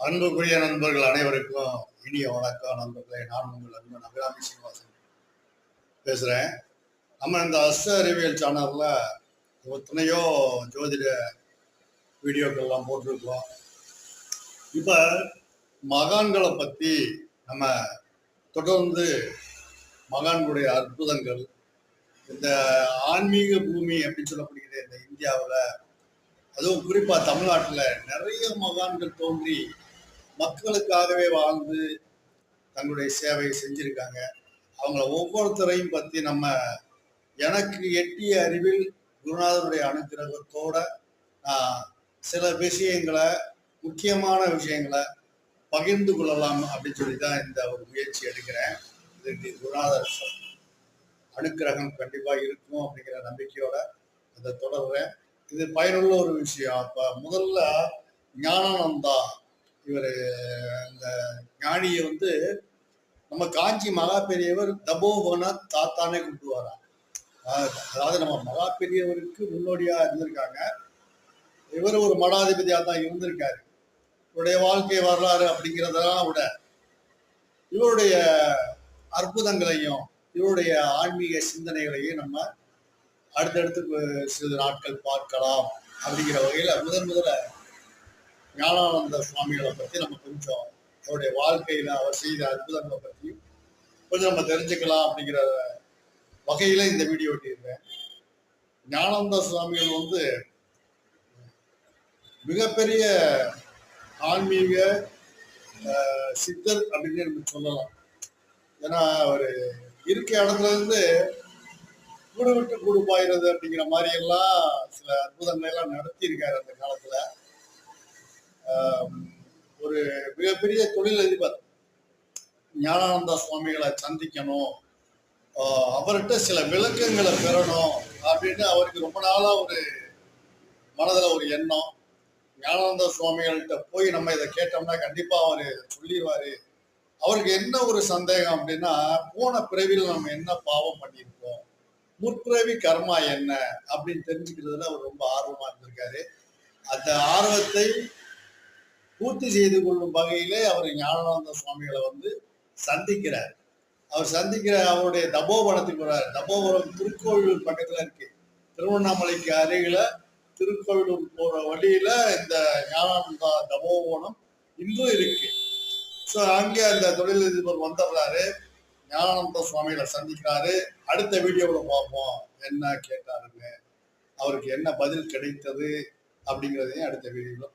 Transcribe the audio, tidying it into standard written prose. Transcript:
அன்புக்குரிய நண்பர்கள் அனைவருக்கும் இனிய வணக்கம். நண்பர்களே, நான் உங்கள் நண்பன் அபிராமி சீனிவாசன் பேசுகிறேன். நம்ம இந்த அஸ்ட்ரோ அறிவியல் சேனலில் எத்தனையோ ஜோதிட வீடியோக்கள்லாம் போட்டிருக்கோம். இப்போ மகான்களை பற்றி நம்ம தொடர்ந்து மகான்களுடைய அற்புதங்கள், இந்த ஆன்மீக பூமி அப்படின்னு சொல்லப்படுகிற இந்த இந்தியாவில், அதுவும் குறிப்பாக தமிழ்நாட்டில் நிறைய மகான்கள் தோன்றி மக்களுக்காகவே வாழ்ந்து தங்களுடைய சேவையை செஞ்சிருக்காங்க. அவங்கள ஒவ்வொருத்தரையும் பற்றி நம்ம எனக்கு எட்டிய அறிவில் குருநாதருடைய அனுகிரகத்தோட சில விஷயங்களை, முக்கியமான விஷயங்களை பகிர்ந்து கொள்ளலாம் அப்படின்னு சொல்லி தான் இந்த ஒரு முயற்சி எடுக்கிறேன். இதுக்கு குருநாதர் அனுக்கிரகம் கண்டிப்பாக இருக்கும் அப்படிங்கிற நம்பிக்கையோட அதை தொடர்றேன். இது பயனுள்ள ஒரு விஷயம். அப்போ முதல்ல ஞானானந்தா இவர், இந்த ஞானியை நம்ம காஞ்சி மகா பெரியவர் தபோவன தாத்தானே கூப்பிடுவாராம். அதாவது நம்ம மகா பெரியவருக்கு முன்னோடியா இருந்திருக்காங்க. இவர் ஒரு மடாதிபதியா தான் இருந்திருக்காரு. இவருடைய வாழ்க்கை வரலாறு அப்படிங்கிறதெல்லாம் விட இவருடைய அற்புதங்களையும் இவருடைய ஆன்மீக சிந்தனைகளையும் நம்ம அடுத்தடுத்து சிறிது நாட்கள் பார்க்கலாம். அப்படிங்கிற வகையில் முதல்ல ஞானானந்த சுவாமிகளை பற்றி நம்ம கொஞ்சம் அவருடைய வாழ்க்கையில் அவர் செய்த அற்புதங்களை பற்றியும் கொஞ்சம் நம்ம தெரிஞ்சுக்கலாம் அப்படிங்கிற வகையில் இந்த வீடியோ ஒட்டியிருக்கேன். ஞானானந்த சுவாமிகள் மிகப்பெரிய ஆன்மீக சித்தர் அப்படின்னு நம்ம சொல்லலாம். ஏன்னா அவர் இருக்க இடத்துல இருந்து கூடு விட்டு கூடு பாயிறது அப்படிங்கிற மாதிரி எல்லாம் சில அற்புதங்களை எல்லாம் நடத்தியிருக்காரு. அந்த காலத்துல ஒரு மிகப்பெரிய தொழிலதிபர் ஞானானந்த சுவாமிகளை சந்திக்கணும், அவர்கிட்ட சில விளக்கங்களை பெறணும் அப்படின்னு அவருக்கு ரொம்ப நாளா ஒரு மனதுல ஒரு எண்ணம். ஞானானந்த சுவாமிகள்கிட்ட போய் நம்ம இதை கேட்டோம்னா கண்டிப்பா அவரு சொல்லிடுவாரு. அவருக்கு என்ன ஒரு சந்தேகம் அப்படின்னா, போன பிறவியில் நம்ம என்ன பாவம் பண்ணியிருக்கோம், முற்பிறவி கர்மா என்ன அப்படின்னு தெரிஞ்சுக்கிறதுல அவர் ரொம்ப ஆர்வமா இருந்திருக்காரு. அந்த ஆர்வத்தை பூர்த்தி செய்து கொள்ளும் வகையிலே அவர் ஞானானந்த சுவாமிகளை சந்திக்கிறார். அவர் சந்திக்கிற அவருடைய தபோவனத்துக்கு போறாரு. தபோவனம் திருக்கோவிலூர் பக்கத்துல இருக்கு. திருவண்ணாமலைக்கு அருகில திருக்கோவிலூர் போற வழியில இந்த ஞானானந்தா தபோவனம் இன்றும் இருக்கு. ஸோ அங்கே அந்த தொழிலதிபர் வந்துடுறாரு, ஞானானந்த சுவாமிகளை சந்திக்கிறாரு. அடுத்த வீடியோவில் பார்ப்போம் என்ன கேட்டாருன்னு, அவருக்கு என்ன பதில் கிடைத்தது அப்படிங்கிறதையும் அடுத்த வீடியோவில் பார்ப்போம்.